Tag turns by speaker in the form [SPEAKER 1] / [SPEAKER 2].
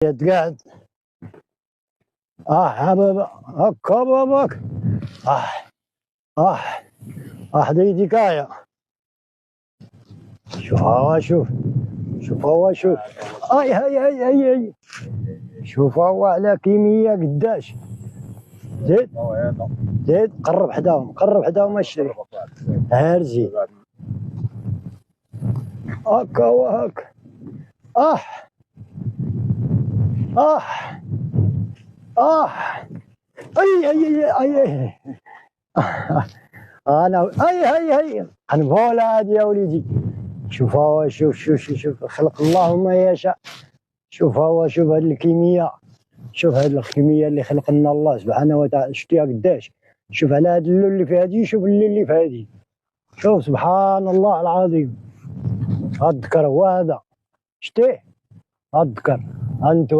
[SPEAKER 1] قاعد حبيبي هكا باباك اه اه هذه ديكايا شوف هو شوف شوف هو شوف هاي شوف هو على كيمياء قداش زيد زيد قرب حداهم اشري هارزي هكا وهكا اه اه اه اي انا هي هنفولا هذه يا وليدي شوف هو شوف خلق الله ما يشاء شوف هو شوف هذه الكيمياء شوف هذه الكيمياء اللي خلق لنا الله سبحانه وتعالى شتيها قداش شوف على هذا اللون اللي في هذه شوف اللون اللي في هذه شوف سبحان الله العظيم الذكر هو هذا شتيه الذكر انتم